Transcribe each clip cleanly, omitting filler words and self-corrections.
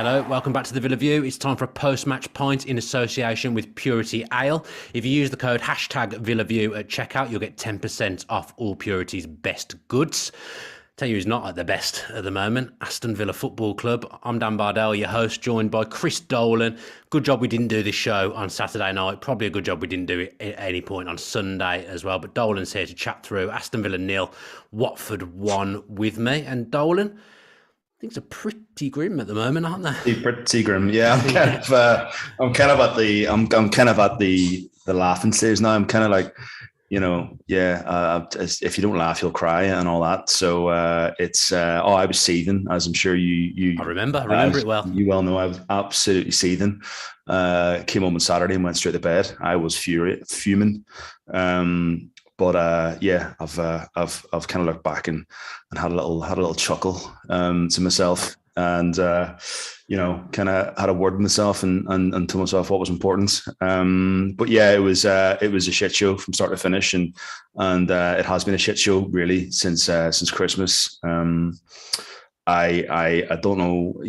Hello, welcome back to the Villa View. It's time for a post-match pint in association with Purity Ale. If you use the code #VillaView at checkout, you'll get 10% off all Purity's best goods. Tell you who's not at the best at the moment, Aston Villa Football Club. I'm Dan Bardell, your host, joined by Chris Dolan. Good job we didn't do this show on Saturday night. Probably a good job we didn't do it at any point on Sunday as well. But Dolan's here to chat through Aston Villa 0, Watford 1 with me. And Dolan, things are pretty grim at the moment, aren't they? Pretty grim, yeah. I'm kind of at the laughing stage now. I'm kind of like, if you don't laugh, you'll cry and all that. So I was seething, as I'm sure you. I remember it well. You well know I was absolutely seething. Came home on Saturday and went straight to bed. I was fuming. But I've kind of looked back and had a little chuckle to myself, and kind of had a word with myself and told myself what was important. But yeah, it was a shit show from start to finish, and it has been a shit show really since Christmas. I don't know,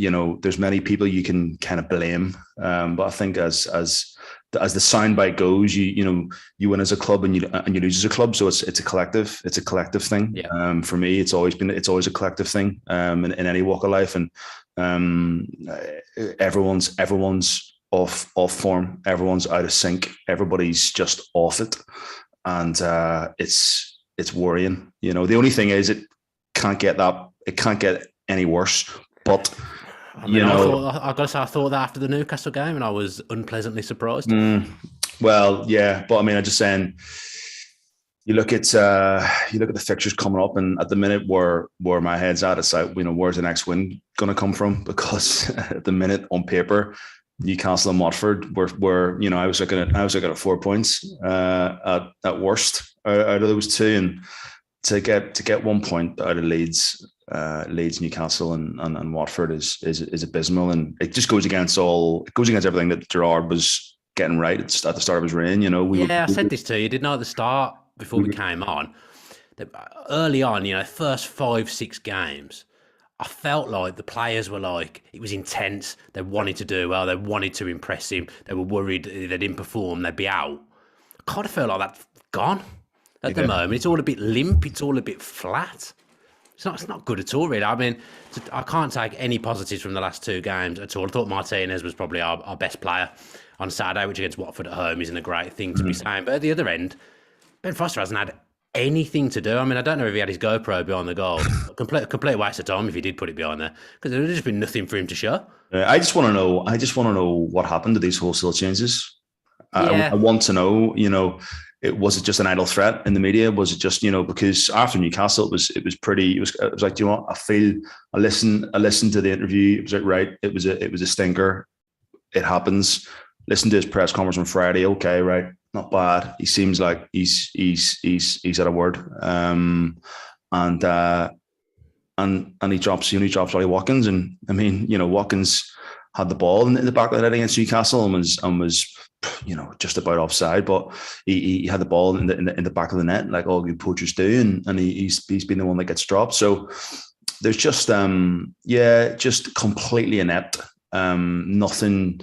there's many people you can kind of blame, but I think as the soundbite goes, you win as a club and you lose as a club, so it's a collective thing. Yeah. For me, it's always a collective thing in any walk of life, and everyone's off form, everyone's out of sync, everybody's just off it, and it's worrying. The only thing is it can't get any worse, but. I thought that after the Newcastle game, and I was unpleasantly surprised. Well, yeah, but I mean, I'm just saying. You look at the fixtures coming up, and at the minute where my head's at, it's like, where's the next win going to come from? Because at the minute on paper, Newcastle and Watford were I was looking at 4 points at worst out of those two, and to get 1 point out of Leeds, Newcastle and Watford is abysmal, and it just goes against everything that Gerrard was getting right at the start of his reign. I said this to you, didn't I, at the start before we came on. Early on, first 5-6 games, I felt like the players were like, it was intense. They wanted to do well. They wanted to impress him. They were worried if they didn't perform, they'd be out. I kind of felt like that's gone at the moment. It's all a bit limp. It's all a bit flat. It's not good at all, really. I mean, I can't take any positives from the last 2 games at all. I thought Martinez was probably our best player on Saturday, which against Watford at home isn't a great thing to be saying. But at the other end, Ben Foster hasn't had anything to do. I mean, I don't know if he had his GoPro behind the goal. Complete waste of time if he did put it behind there, because there would just been nothing for him to show. I just want to know what happened to these wholesale changes. I want to know, was it just an idle threat in the media? Was it just, because after Newcastle, it was like, I listened to the interview. It was like, right. It was a stinker. It happens. Listen to his press conference on Friday. Okay. Right. Not bad. He seems like he's at a word. And he drops Ollie Watkins. And I mean, Watkins had the ball in the back of the net against Newcastle and was just about offside, but he had the ball in the back of the net, like all good poachers do, and he's been the one that gets dropped. So there's just just completely inept. Nothing.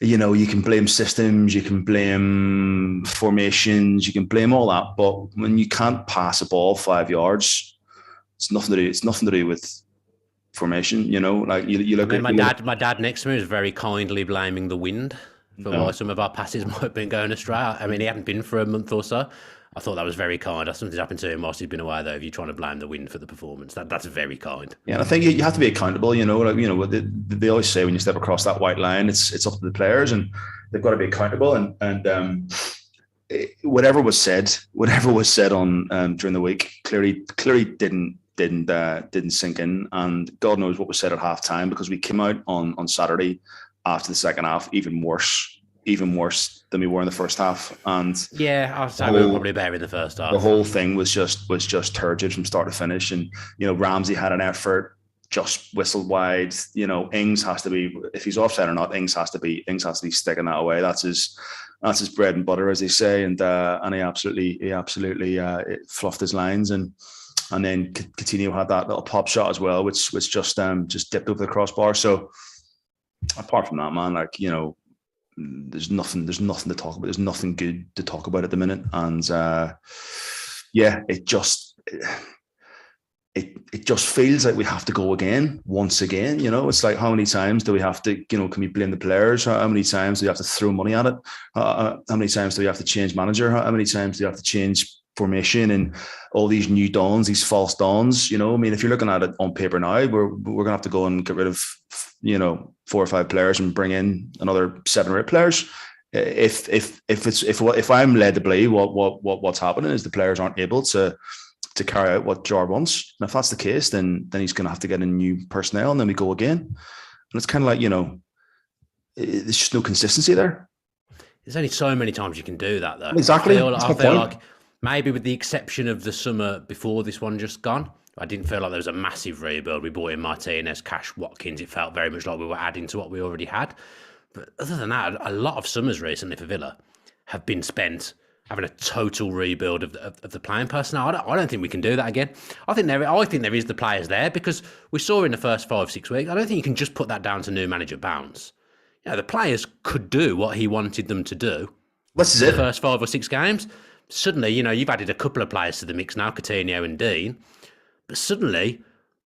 You can blame systems, you can blame formations, you can blame all that, but when you can't pass a ball 5 yards, it's nothing to do with formation. Like you look at my dad next to me was very kindly blaming the wind for why some of our passes might have been going astray. I mean, he hadn't been for a month or so. I thought that was very kind. Something's happened to him whilst he's been away, though. If you're trying to blame the wind for the performance, that's very kind. Yeah, and I think you have to be accountable. They always say when you step across that white line, it's up to the players, and they've got to be accountable. And whatever was said on during the week clearly didn't sink in, and God knows what was said at half time, because we came out on Saturday after the second half even worse than we were in the first half. And I would say we were probably better in the first half. The whole thing was just turgid from start to finish. And Ramsey had an effort, just whistled wide. Ings has to be, if he's offside or not, Ings has to be sticking that away. That's his bread and butter, as they say. And he absolutely fluffed his lines. And and then Coutinho had that little pop shot as well, which just dipped over the crossbar. So apart from that, man, like, there's nothing to talk about. There's nothing good to talk about at the minute, and it just feels like we have to go again, once again. It's like, how many times do we have to, can we blame the players? How many times do we have to throw money at it? How many times do we have to change manager? How many times do we have to change formation and all these new dawns, these false dawns? I mean, if you're looking at it on paper now, we're going to have to go and get rid of, 4 or 5 players and bring in another 7 or 8 players. If I'm led to believe what's happening is the players aren't able to carry out what Gerrard wants. And if that's the case, then he's going to have to get in new personnel, and then we go again. And it's kind of like, there's just no consistency there. There's only so many times you can do that, though. Exactly. I feel like maybe with the exception of the summer before this one just gone, I didn't feel like there was a massive rebuild. We brought in Martinez, Cash, Watkins. It felt very much like we were adding to what we already had. But other than that, a lot of summers recently for Villa have been spent having a total rebuild of the playing personnel. I don't think we can do that again. I think there is the players there, because we saw in the first 5-6 weeks. I don't think you can just put that down to new manager bounce. The players could do what he wanted them to do. This is it. The first 5 or 6 games. Suddenly, you've added a couple of players to the mix now, Coutinho and Dean. But suddenly,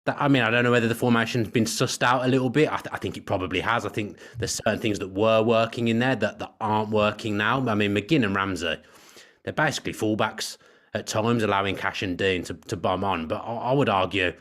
I don't know whether the formation's been sussed out a little bit. I think it probably has. I think there's certain things that were working in there that aren't working now. I mean, McGinn and Ramsey, they're basically fullbacks at times, allowing Cash and Dean to bomb on. But I would argue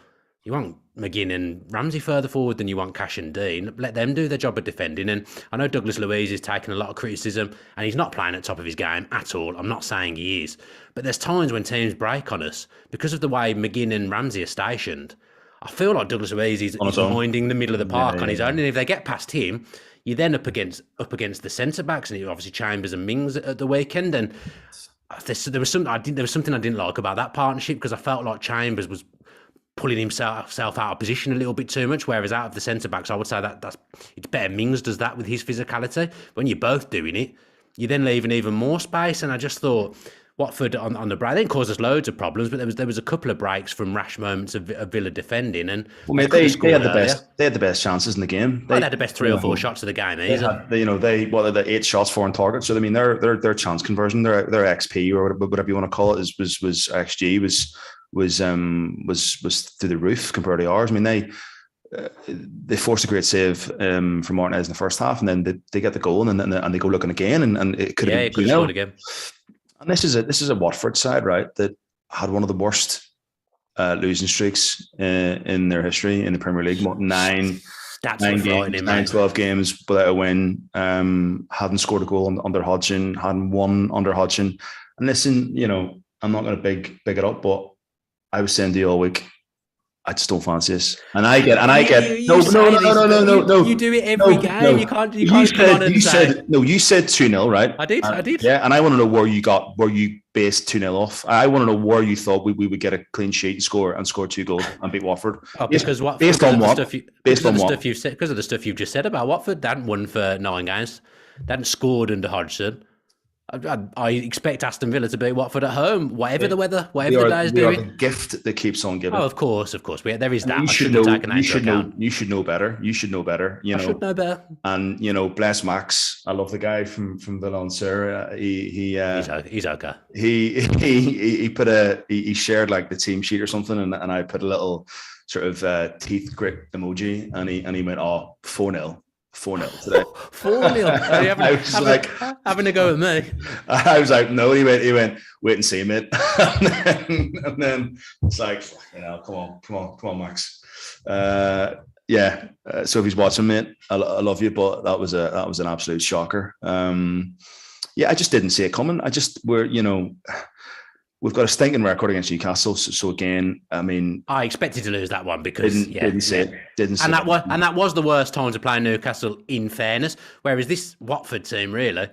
you want McGinn and Ramsey further forward than you want Cash and Dean. Let them do their job of defending. And I know Douglas Luiz is taking a lot of criticism, and he's not playing at top of his game at all. I'm not saying he is. But there's times when teams break on us because of the way McGinn and Ramsey are stationed. I feel like Douglas Luiz is minding the middle of the park on his own. And if they get past him, you're then up against the centre-backs, and obviously Chambers and Mings at the weekend. And there was something I didn't like about that partnership, because I felt like Chambers was pulling himself out of position a little bit too much, whereas out of the centre-backs, I would say it's better Mings does that with his physicality. When you're both doing it, you're then leaving even more space. And I just thought Watford on the break, they didn't cause us loads of problems, but there was a couple of breaks from rash moments of Villa defending. And they had the best chances in the game. They had the best 3 or 4 shots of the game. They had the 8 shots, 4 on target. So I mean, their chance conversion, their XP or whatever you want to call it, was XG was through the roof compared to ours. I mean, they forced a great save from Martinez in the first half, and then they get the goal, and they go looking again, and it could have been 2-0 again. And this is a Watford side, right, that had one of the worst losing streaks in their history in the Premier League. 12 games without a win. Hadn't scored a goal under Hodgson, hadn't won under Hodgson. And listen, I'm not going to big it up, but I was saying to you all week, I just don't fancy this. And I get no. You do it every game. You can't come on and say. You said 2-0, right? I did. Yeah, and I want to know where you based 2-0 off. I want to know where you thought we would get a clean sheet and score 2 goals and beat Watford. Because what? Based on what? Because of the stuff you've just said about Watford. They hadn't won for 9 games. They hadn't scored under Hodgson. I expect Aston Villa to beat Watford at home, whatever the weather, whatever the day is doing. The gift that keeps on giving. Oh, of course. There is that. You should know better. You should know better. I should know better. And bless Max. I love the guy from Villa and Sarah. He's okay. He shared like the team sheet or something, and I put a little sort of teeth grit emoji, and he went, 4-0. 4-0 today. 4-0. Having a go at me. I was like, no. He went. Wait and see, mate. and then it's like, come on, Max. So if he's watching, mate, I love you, but that was an absolute shocker. I just didn't see it coming. We've got a stinking record against Newcastle. So again, I mean, I expected to lose that one because didn't see it. And that was the worst time to play Newcastle, in fairness. Whereas this Watford team, really,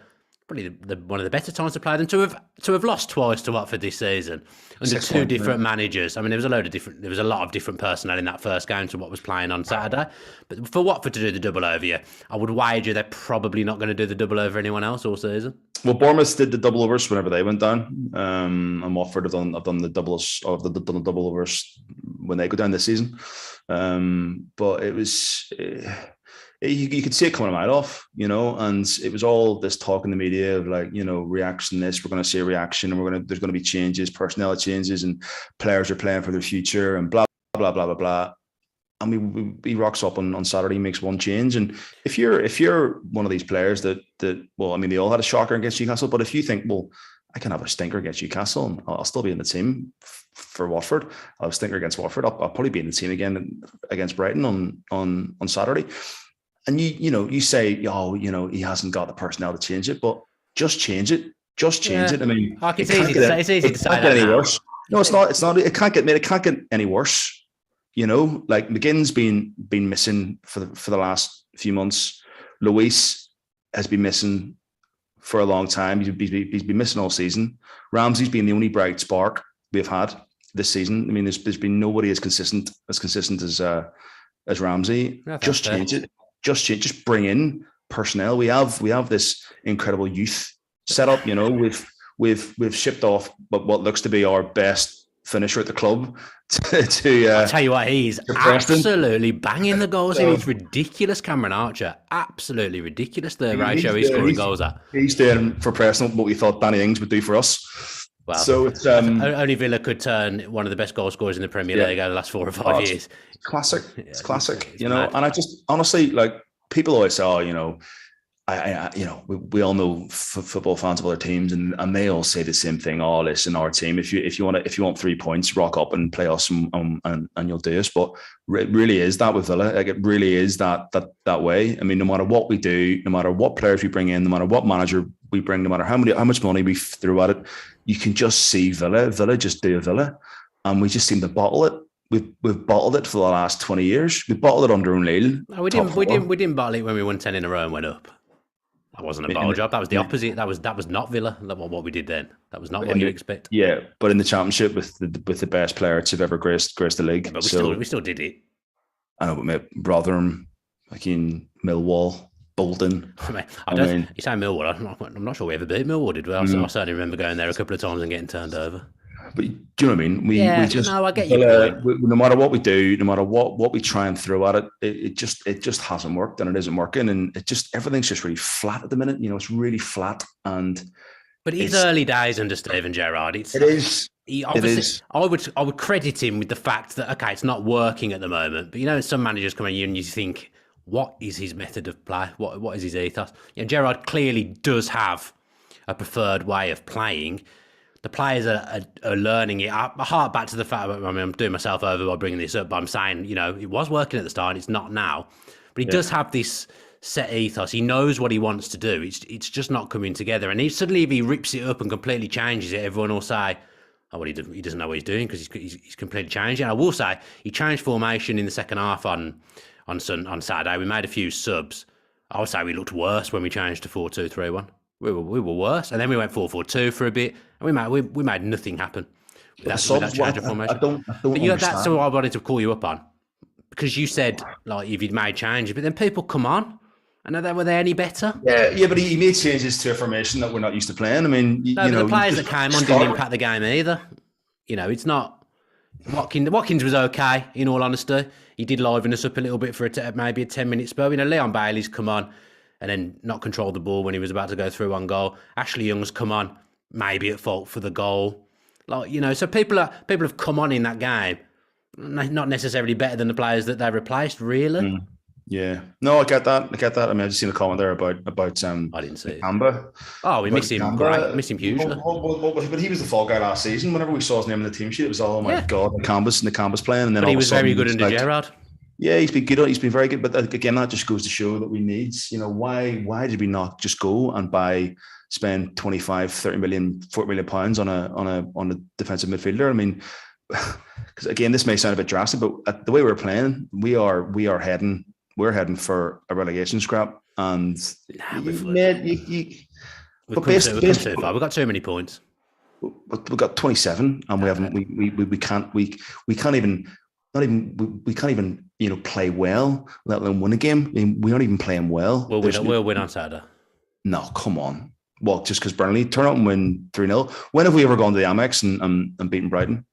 probably one of the better times to play them. To have lost twice to Watford this season under 2 different managers. I mean, there was a lot of different personnel in that first game to what was playing on Saturday. But for Watford to do the double over, I would wager they're probably not going to do the double over anyone else all season. Well, Bournemouth did the double overs whenever they went down, and Watford have done the doubles or the double overs when they go down this season. But it was you could see it coming a mile off, and it was all this talk in the media of like, reaction. We're going to see a reaction, and there's going to be changes, personnel changes, and players are playing for their future, and blah blah blah blah blah. And he rocks up on Saturday, makes one change. And if you're one of these players that well, I mean, they all had a shocker against Newcastle, but if you think, well, I can have a stinker against Newcastle and I'll still be in the team for Watford. I'll have a stinker against Watford. I'll probably be in the team again against Brighton on Saturday. And you say, oh, he hasn't got the personnel to change it, but just change it. Just change it. I mean, it's easy to say that any worse. No, it's not. It's not. It can't get any worse. Like McGinn's been missing for the last few months. Luis has been missing for a long time. He's been missing all season. Ramsey's been the only bright spark we've had this season. I mean, there's been nobody as consistent as Ramsey. Just change it. Just bring in personnel. We have this incredible youth setup. We've shipped off what looks to be our best finisher at the club I'll tell you what, he's absolutely banging the goals in. It's ridiculous, Cameron Archer. Absolutely ridiculous, the ratio he's scoring goals at. He's doing for Preston what we thought Danny Ings would do for us. Well, so it's only Villa could turn one of the best goal scorers in the Premier League over the last 4 or 5 years. It's classic. It's classic. And I just honestly, like, people always say, oh, we all know football fans of other teams, and they all say the same thing. Oh, listen, our team, if you want 3 points, rock up and play us, and you'll do us. But it really is that with Villa. Like, it really is that way. I mean, no matter what we do, no matter what players we bring in, no matter what manager we bring, no matter how much money we throw at it, you can just see Villa just do Villa, and we just seem to bottle it. We've bottled it for the last 20 years. We bottled it under O'Neill. No, we didn't bottle it when we won 10 in a row and went up. That wasn't a bottle job. That was the opposite. That was not Villa. What we did then. That was not what you expect. Yeah, but in the Championship with the best player to have ever graced the league. Yeah, but we still did it. I know, but Rotherham, like in Millwall, Bolton. You say Millwall. I'm not sure we ever beat Millwall, did we? I certainly remember going there a couple of times and getting turned over. But do you know what I mean? We just, I get your point. No matter what we do, no matter what we try and throw at it, it just hasn't worked, and it isn't working, and everything's just really flat at the minute. It's really flat, but it's early days under Steven Gerrard. It is. I would credit him with the fact that it's not working at the moment. But some managers come in and you think, what is his method of play? What is his ethos? Gerrard clearly does have a preferred way of playing. The players are learning it. I hark back to the fact, I'm doing myself over by bringing this up, but I'm saying, it was working at the start and it's not now. But he does have this set ethos. He knows what he wants to do. It's just not coming together. And if he rips it up and completely changes it, everyone will say, oh, well, he doesn't know what he's doing because he's completely changed. And I will say, he changed formation in the second half on Saturday. We made a few subs. I would say we looked worse when we changed to 4-2-3-1. We were worse, and then we went 4-4-2 for a bit, and we made nothing happen without change of formation. I don't understand. That's what I wanted to call you up on, because you said like if you'd made changes, but then people come on, and were they any better? Yeah, but he made changes to a formation that we're not used to playing. I mean, the players that came on didn't impact the game either. It's not. Watkins was okay, in all honesty. He did liven us up a little bit for maybe a 10-minute spell. Leon Bailey's come on and then not controlled the ball when he was about to go through on goal. Ashley Young's come on, maybe at fault for the goal. So people have come on in that game, not necessarily better than the players that they replaced, really. Yeah. No, I get that. I mean, I've just seen a comment there about I didn't see Kamba. Oh, we miss him. Great. Miss him hugely. But he was the fall guy last season. Whenever we saw his name in the team sheet, it was oh my god, the Kambas playing. And then but he was very good under Gerrard. Yeah, he's been good. He's been very good. But again, that just goes to show that we need, why did we not just go and spend 25, 30 million, 40 million pounds on a defensive midfielder? I mean, because again, this may sound a bit drastic, but the way we're playing, we're heading for a relegation scrap. And we've come too far. We've got too many points. We've got 27, and we can't even play well, let alone win a game. I mean, we aren't even playing well. We'll win on Saturday. No, come on. Well, just because Burnley turn up and win 3-0. When have we ever gone to the Amex and beaten Brighton?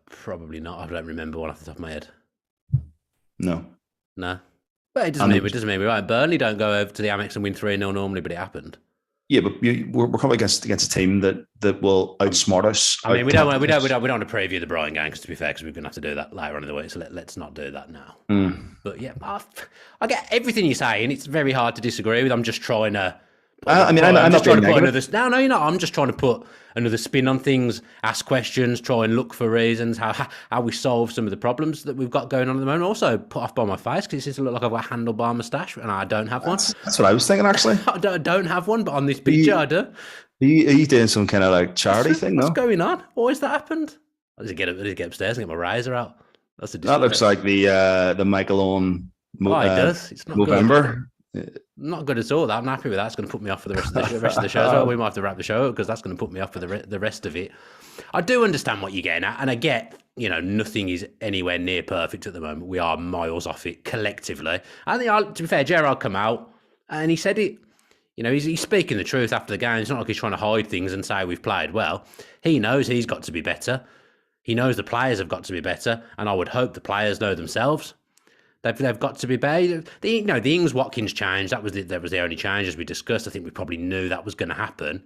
Probably not. I don't remember one off the top of my head. No. No. But it doesn't mean we're right. Burnley don't go over to the Amex and win 3-0 normally, but it happened. Yeah, but we're coming against a team that will outsmart us. I mean, we don't want to preview the Brighton game, because to be fair, because we're going to have to do that later on in the week. So let's not do that now. But yeah, I get everything you're saying. It's very hard to disagree with. I'm just trying to. I'm just trying to put another. No, you're not. I'm just trying to put another spin on things, ask questions, try and look for reasons how we solve some of the problems that we've got going on at the moment. Also, put off by my face because it seems to look like I've got a handlebar moustache and I don't have one. That's what I was thinking, actually. I don't have one, but on this picture I do. Are you doing some kind of like charity thing? What's going on? Why has that happened? I just get upstairs and get my razor out. That looks like the Michael Owen. It does. It's not November. Good. Not good at all. I'm happy with that. It's going to put me off for the rest of the show as well. We might have to wrap the show up because that's going to put me off for the rest of it. I do understand what you're getting at, and I get, nothing is anywhere near perfect at the moment. We are miles off it collectively. I think, to be fair, Gerrard come out and he said it. He's speaking the truth after the game. It's not like he's trying to hide things and say we've played well. He knows he's got to be better. He knows the players have got to be better, and I would hope the players know themselves. They've got to be better. The Ings-Watkins change, that was the only change, as we discussed. I think we probably knew that was going to happen.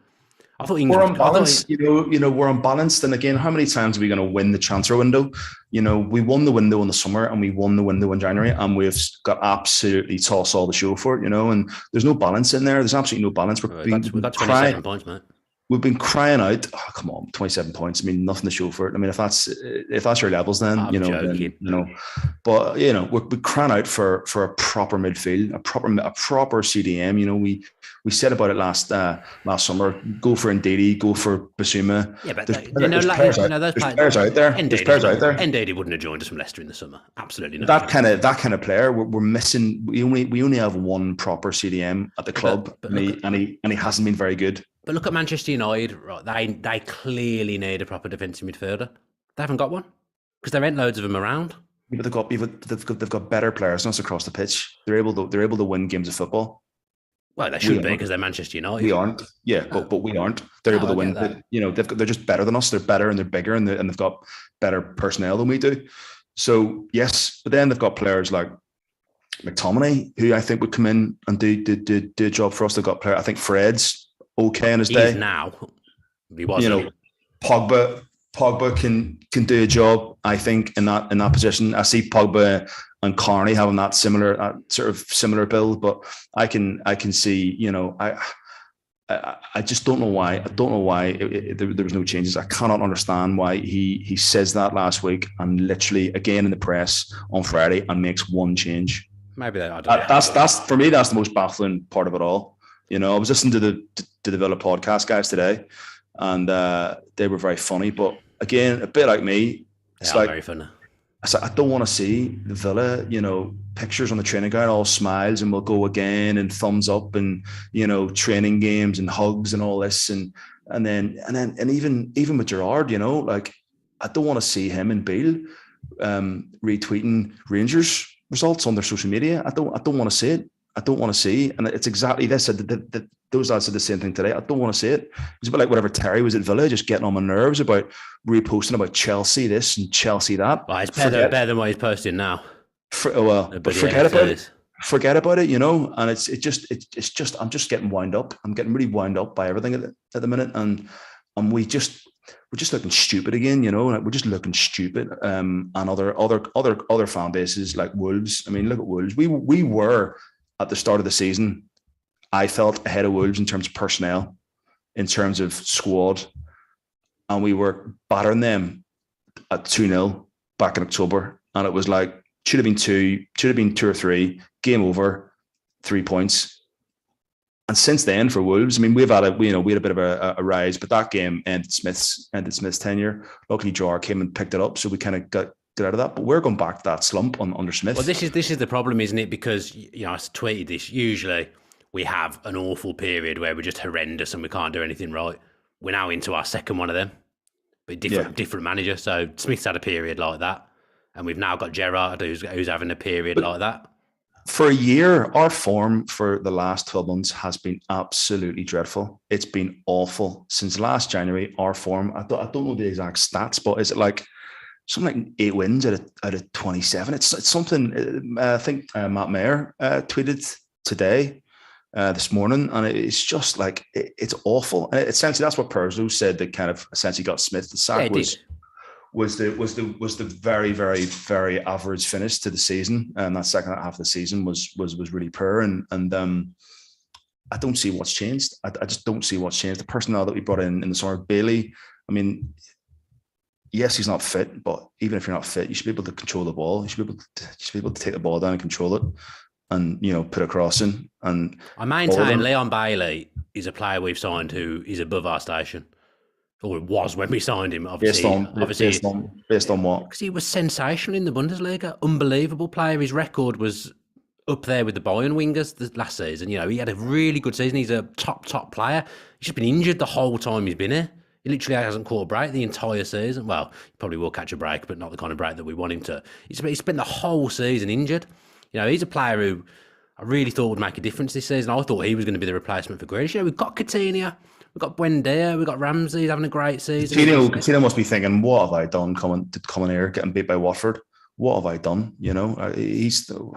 I thought we're unbalanced. We're unbalanced. And again, how many times are we going to win the transfer window? We won the window in the summer and we won the window in January, and we've got absolutely tossed all the show for it. And there's no balance in there. There's absolutely no balance. We've got 27 points, mate. We've been crying out. Oh, come on, 27 points. I mean, nothing to show for it. I mean, if that's your levels, then joking. But we're crying out for a proper midfield, a proper CDM. We said about it last summer. Go for Ndidi, go for Basuma. Yeah, but there's players out there. There's players out there. Ndidi wouldn't have joined us from Leicester in the summer. Absolutely not. That kind of player. We're missing. We only have one proper CDM at the club, and he hasn't been very good. But look at Manchester United. Right, they clearly need a proper defensive midfielder. They haven't got one because there ain't loads of them around. Yeah, but they've got better players than us across the pitch. They're able to win games of football. Well, they shouldn't be because they're Manchester United. We aren't. Yeah, but we aren't. They're able to win. They're just better than us. They're better and they're bigger and they've got better personnel than we do. So yes, but then they've got players like McTominay, who I think would come in and do a job for us. They've got players. I think Fred's okay in his day. Now, he wasn't. Pogba can do a job. I think in that position. I see Pogba and Carney having that similar build, but I can see. I just don't know why. I don't know why there was no changes. I cannot understand why he says that last week and literally again in the press on Friday and makes one change. Maybe that's for me. That's the most baffling part of it all. I was listening to the Villa podcast guys today, and they were very funny. But again, a bit like me, it's like very funny. I don't want to see the Villa, pictures on the training ground, all smiles and we'll go again and thumbs up and training games and hugs and all this and even with Gerrard, like I don't want to see him and Beale retweeting Rangers results on their social media. I don't want to see it. I don't want to see, and it's exactly this. Those lads said the same thing today. I don't want to see it. It's a bit like whatever Terry was at Villa, just getting on my nerves about reposting about Chelsea this and Chelsea that. Well, it's better than what he's posting now. But forget about it. Forget about it, and it's just I'm just getting wound up. I'm getting really wound up by everything at the minute, and we're just looking stupid again, We're just looking stupid. And other fan bases like Wolves. I mean, look at Wolves. We were at the start of the season, I felt ahead of Wolves in terms of personnel, in terms of squad, and we were battering them at 2-0 back in October, and it was like should have been 2 or 3, game over, 3 points. And since then, for Wolves, I mean, we had a bit of a rise, but that game ended Smith's tenure. Luckily, Jar came and picked it up, so we kind of got out of that. But we're going back to that slump under Smith. Well, this is the problem, isn't it? Because I tweeted this. Usually, we have an awful period where we're just horrendous and we can't do anything right. We're now into our second one of them, but different manager. So Smith's had a period like that, and we've now got Gerrard who's having a period like that. For a year, our form for the last 12 months has been absolutely dreadful. It's been awful. Since last January, our form, I don't know the exact stats, but is it like something like 8 wins out of 27? It's something, I think Matt Mayer tweeted today, this morning, and it's just like, it's awful. And essentially, that's what Perzo said that kind of essentially got Smith the sack, was the very, very, very average finish to the season, and that second half of the season was really poor. And I don't see what's changed. I just don't see what's changed. The personnel that we brought in the summer, Bailey. I mean, yes, he's not fit, but even if you're not fit, you should be able to control the ball. You should be able to take the ball down and control it, and put a cross in. And I maintain Leon Bailey is a player we've signed who is above our station. Or it was when we signed him, obviously. Based on what? Because he was sensational in the Bundesliga. Unbelievable player. His record was up there with the Bayern wingers last season. He had a really good season. He's a top player. He's just been injured the whole time he's been here. He literally hasn't caught a break the entire season. Well, he probably will catch a break, but not the kind of break that we want him to. He's spent the whole season injured. He's a player who I really thought would make a difference this season. I thought he was going to be the replacement for Grealish. We've got Coutinho. We've got Buendia, we've got Ramsey, he's having a great season. Coutinho must be thinking, what have I done coming here, getting beat by Watford? What have I done? He's still,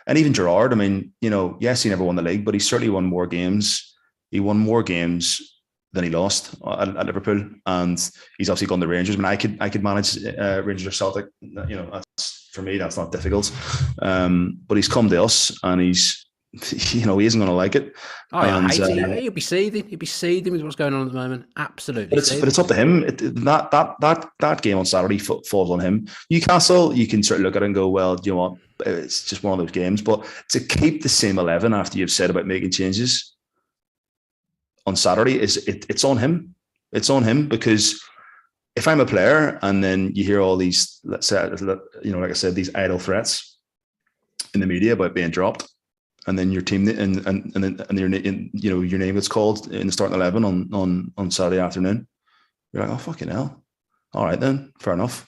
and even Gerrard, I mean, yes, he never won the league, but he certainly won more games. He won more games than he lost at Liverpool, and he's obviously gone to Rangers. I mean, I could manage Rangers or Celtic. That's, for me, that's not difficult. But he's come to us, and he's, he isn't going to like it. Oh, and, he'll be seething. He'll be seething with what's going on at the moment. Absolutely. But it's up to him. That game on Saturday falls on him. Newcastle, you can sort of look at it and go, well, you know what? It's just one of those games. But to keep the same 11 after you've said about making changes on Saturday, it's on him. It's on him, because if I'm a player and then you hear all these, let's say, like I said, these idle threats in the media about being dropped, and then your team and your name gets called in the starting 11 on Saturday afternoon, you're like, oh fucking hell! All right then, fair enough.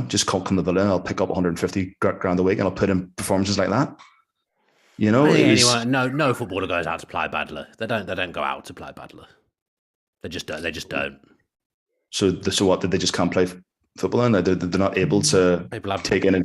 Just come to Villa, and I'll pick up 150 grand a week, and I'll put in performances like that. No footballer goes out to play badly. They don't go out to play badly. They just don't. So what? Did they just can't play football? And they're not able to take on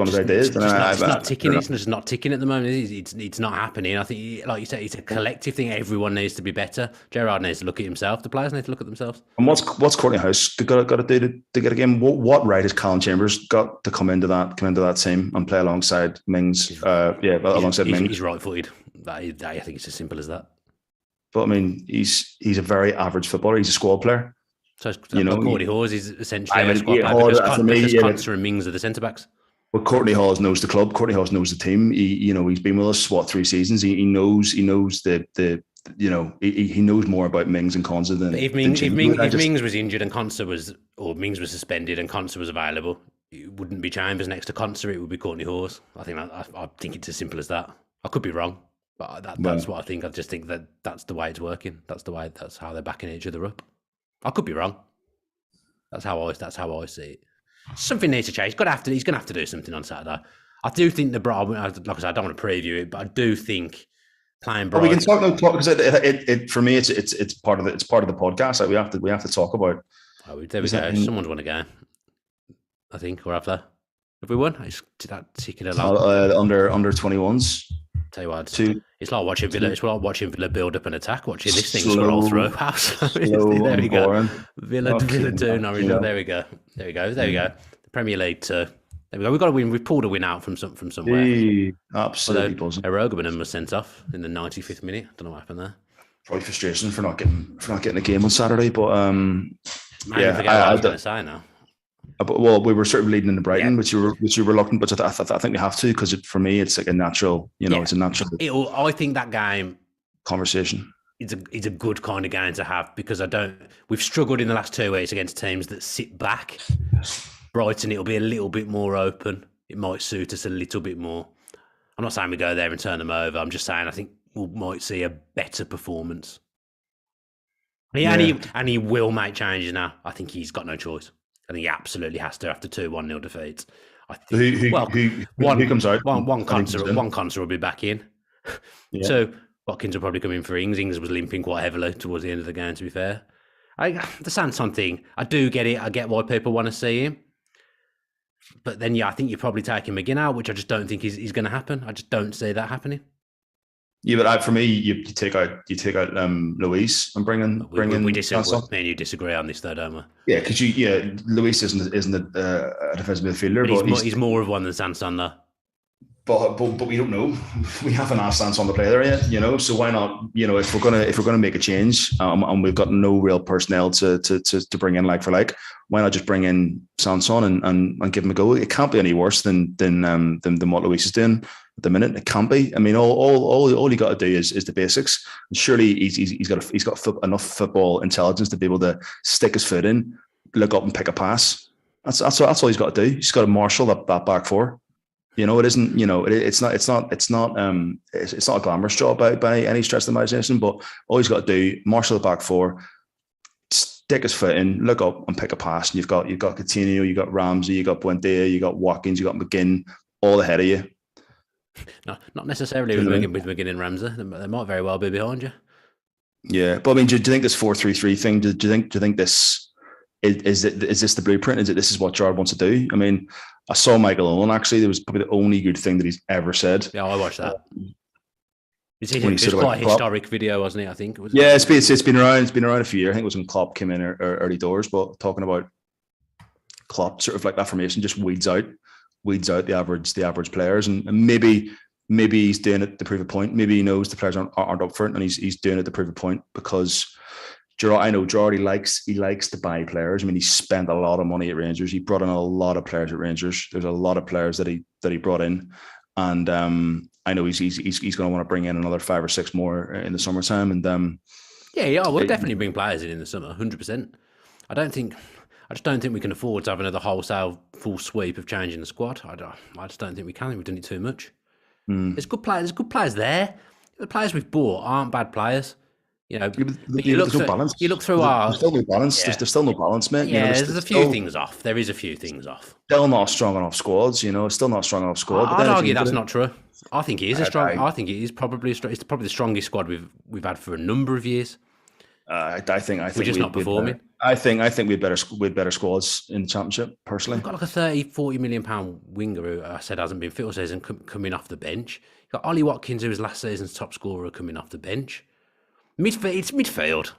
his ideas. It's not ticking. It's just not ticking at the moment. It's not happening. I think, like you said, it's a collective thing. Everyone needs to be better. Gerrard needs to look at himself. The players need to look at themselves. And what's Courtney House got to do to get a game? What right has Callum Chambers got to come into that team and play alongside Mings? Alongside Mings. He's right-footed. I think it's as simple as that. But I mean, he's a very average footballer. He's a squad player. So Courtney Hawes is essentially a squad player because Conser and Mings are the centre backs. But Courtney Hawes knows the club. Courtney Hawes knows the team. He's been with us 3 seasons. He knows he knows more about Mings and Conser than if Mings was injured and Mings was suspended and Conser was available, it wouldn't be Chambers next to Conser. It would be Courtney Hawes. I think it's as simple as that. I could be wrong, but that's what I think. I just think that's the way it's working. That's how they're backing each other up. I could be wrong. That's how I see it. Something needs to change. He's going to have to do something on Saturday. I do think like I said, I don't want to preview it, but I do think playing Brighton. We can talk because it for me it's part of the podcast. Like we have to talk about. Oh, there we go. Someone's won a game, I think, or have they? Have we won? It's that ticking along. Under 21s. Tell you what, it's like watching Villa. It's like watching Villa build up an attack. Watching this thing scroll through. There we go. Villa 2, Norwich. There we go. The Premier League 2. There we go. We've got a win. We pulled a win out from somewhere. Absolutely buzzing. Erogaman was sent off in the 95th minute. I don't know what happened there. Probably frustration for not getting a game on Saturday, but I forget what I was going to say now. Well, we were certainly leading into Brighton, which you were reluctant, but I think we have to, because for me it's like a natural, it's a natural. I think that game conversation. It's a good kind of game to have, because we've struggled in the last 2 weeks against teams that sit back. Brighton, it'll be a little bit more open. It might suit us a little bit more. I'm not saying we go there and turn them over. I'm just saying I think we might see a better performance. And he will make changes now. I think he's got no choice. I think he absolutely has to after 2 1-0 defeats. I So think. Well, who comes out? one I think concert, one concert will be back in. yeah. Two, Watkins will probably come in for Ings. Ings was limping quite heavily towards the end of the game. To be fair, the Sanson thing, I do get it. I get why people want to see him. But then, I think you're probably taking McGinn out, which I just don't think is going to happen. I just don't see that happening. Yeah, but for me, you take out Luis and bring in. We disagree. Me and you disagree on this, though, don't we? Yeah, because Luis isn't a defensive midfielder, but he's more of one than Sanson, though. But we don't know. We haven't asked Sanson to play there yet, So why not? If we're gonna make a change, and we've got no real personnel to bring in like for like, why not just bring in Sanson and give him a go? It can't be any worse than what Luis is doing at the minute. It can't be. I mean, all you got to do is the basics. And surely he's got enough football intelligence to be able to stick his foot in, look up and pick a pass. That's all he's got to do. He's got to marshal that back four. It isn't. It's not a glamorous job by any stretch of the imagination. But all he's got to do, marshal the back four, stick his foot in, look up and pick a pass. And you've got Coutinho, you've got Ramsey, you've got Buendia, you've got Watkins, you've got McGinn, all ahead of you. No, not necessarily with McGinn and Ramsey. They might very well be behind you. Yeah, but I mean, do you think this 4-3-3 thing? Do you think this is this the blueprint? This is what Gerrard wants to do? I mean, I saw Michael Owen, actually. There was probably the only good thing that he's ever said. Yeah, I watched that. It's quite a historic video, wasn't it? I think. It's been around. It's been around a few years. I think it was when Klopp came in early doors. But talking about Klopp, sort of like that formation just weeds out the average players, and maybe he's doing it to prove a point. Maybe he knows the players aren't up for it, and he's doing it to prove a point because I know Gerrard, he likes to buy players. I mean, he spent a lot of money at Rangers. He brought in a lot of players at Rangers. There's a lot of players that he brought in, and I know he's going to want to bring in another 5 or 6 more in the summertime. And I will definitely bring players in the summer, 100%. I just don't think we can afford to have another wholesale full sweep of changing the squad. I just don't think we can. We've done it too much. There's good players. There's good players there. The players we've bought aren't bad players. You look through our. There's still no balance. Yeah. There's still no balance, mate. Yeah, there's a few things off. There is a few things off. Still not strong enough squads. Still not strong enough squad. I'd argue that's not true. I think it is I think it is probably it's probably the strongest squad we've had for a number of years. I think we're just not performing. I think we'd better squads in the Championship. Personally, we've got like a 30-40 million pound winger who I said hasn't been fit all season coming off the bench. You've got Ollie Watkins, who was last season's top scorer, coming off the bench. It's midfield.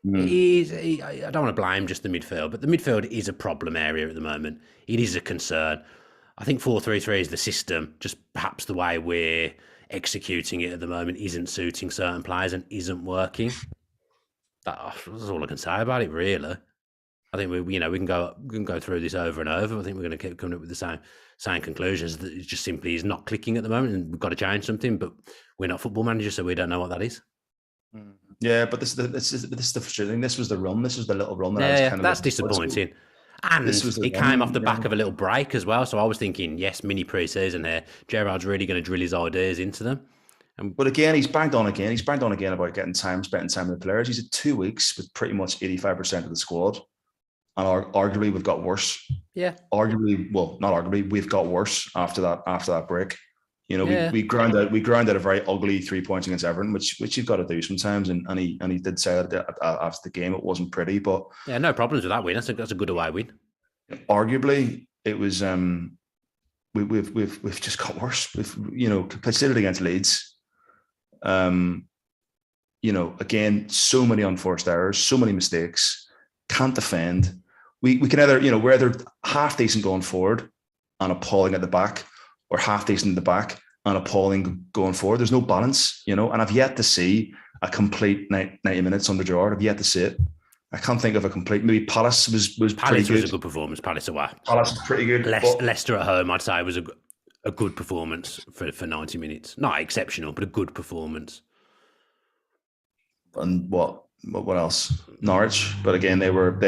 I don't want to blame just the midfield, but the midfield is a problem area at the moment. It is a concern. I think 4-3-3 is the system. Just perhaps the way we're executing it at the moment isn't suiting certain players and isn't working. That's all I can say about it, really. I think we can go through this over and over. I think we're going to keep coming up with the same conclusions. That it just simply is not clicking at the moment, and we've got to change something. But we're not football managers, so we don't know what that is. Yeah, but this is the frustrating. This was the run. This was the little run. That's disappointing. And it came off the back of a little break as well. So I was thinking, yes, mini pre-season here. Gerrard's really going to drill his ideas into them. But again, he's banged on again. He's banged on again about spending time with the players. He's at 2 weeks with pretty much 85% of the squad. And arguably, we've got worse. Yeah. Arguably, well, not arguably, we've got worse after that break. We ground out a very ugly 3 points against Everton, which you've got to do sometimes. And he did say that after the game, it wasn't pretty, but yeah, no problems with that win. That's a good away win. Arguably, it was we've just got worse. We've considered against Leeds. Again, so many unforced errors, so many mistakes. Can't defend. We can we're either half decent going forward and appalling at the back, or half decent at the back and appalling going forward. There's no balance, and I've yet to see a complete 90 minutes under Gerrard. I've yet to see it. I can't think of a complete. Maybe Palace was pretty good. Was a good performance. Palace away. Palace was pretty good. Leicester at home, I'd say, was a good performance for 90 minutes. Not exceptional, but a good performance. And what else? Norwich, but again, they were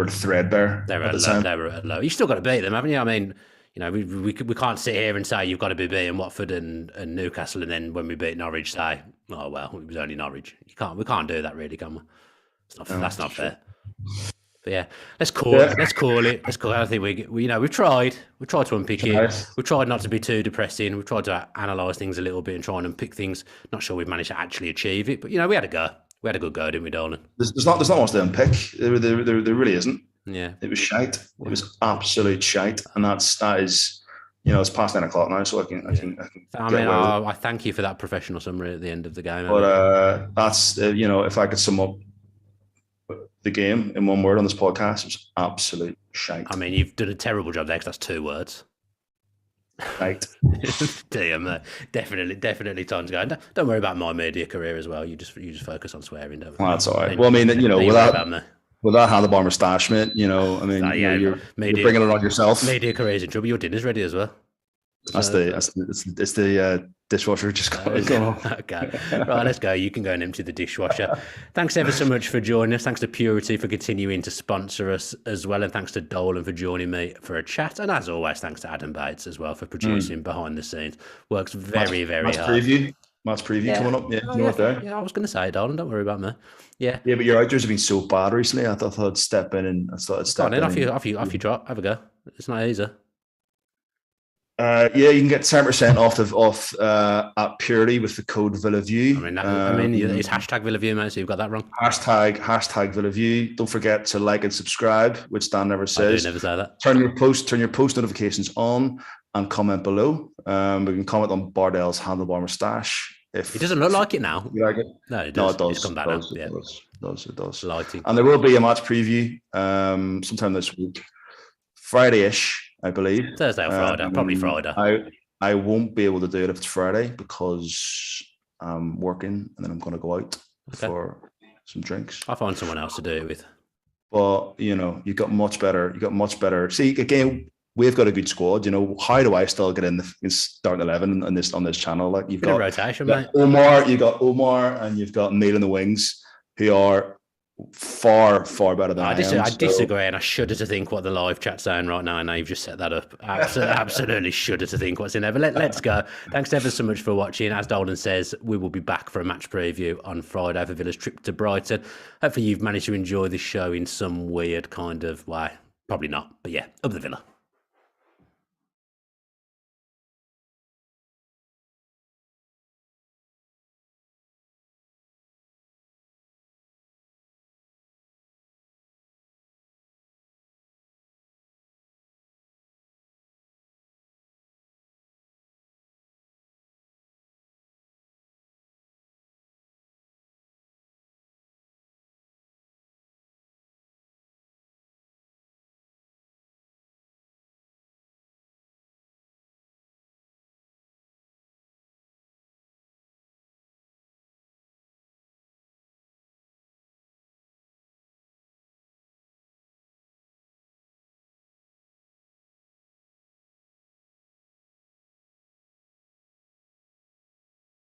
threadbare. They were at low. You still got to beat them, haven't you? I mean, we can't sit here and say you've got to be beating Watford and Newcastle, and then when we beat Norwich, say, oh well, it was only Norwich. We can't do that, really, can we? That's not fair. But yeah, let's call it. Let's call it. Let's call it. I think we've tried. We've tried to unpick it. We've tried not to be too depressing. We've tried to analyse things a little bit and try and unpick things. Not sure we've managed to actually achieve it, but we had a go. We had a good go, didn't we, darling? There's not much to unpick. There really isn't. Yeah, it was shite. It was absolute shite, and that is, it's past 9 o'clock now, so I can. I thank you for that professional summary at the end of the game. But that's if I could sum up the game in one word on this podcast, it was absolute shite. I mean, you've done a terrible job there, because that's 2 words. Right. Damn, definitely time to go. And don't worry about my media career as well. You just focus on swearing, don't you? Well, that's all right. Well, I mean, with that handlebar moustache, mate, you're bringing it on yourself. Media career's in trouble. Your dinner's ready as well. It's the dishwasher just going off. Okay, right, let's go. You can go and empty the dishwasher. Thanks ever so much for joining us. Thanks to Purity for continuing to sponsor us as well, and thanks to Dolan for joining me for a chat. And as always, thanks to Adam Bates as well for producing behind the scenes. Works very hard. Match preview coming up. Yeah, I was going to say it, Dolan. Don't worry about me. Yeah, but your outros have been so bad recently. I thought I'd step in and off you drop. Have a go. It's not easy. You can get 10% off at Purity with the code VillaView. It's hashtag VillaView, mate, so you've got that wrong. Hashtag VillaView. Don't forget to like and subscribe, which Dan never says. I do never say that. Turn your post notifications on and comment below. We can comment on Bardell's handlebar moustache. If it doesn't look like it now. You like it? No, it does. No, it does. It's come back now. It does. Lighting. And there will be a match preview sometime this week. Friday-ish, I believe. Thursday or Friday, probably Friday. I won't be able to do it if it's Friday because I'm working and then I'm going to go out for some drinks. I'll find someone else to do it with. But you've got much better. See, again, we've got a good squad. How do I still get in the starting 11 on this channel? Like you've got rotation, mate. Omar, and you've got Neil in the wings, who are far better than I am. I disagree, and I shudder to think what the live chat's saying right now. I know you've just set that up. Absolutely shudder to think what's in there. But let's go. Thanks ever so much for watching. As Dolan says, we will be back for a match preview on Friday for Villa's trip to Brighton. Hopefully you've managed to enjoy this show in some weird kind of way. Probably not, but yeah, up the Villa.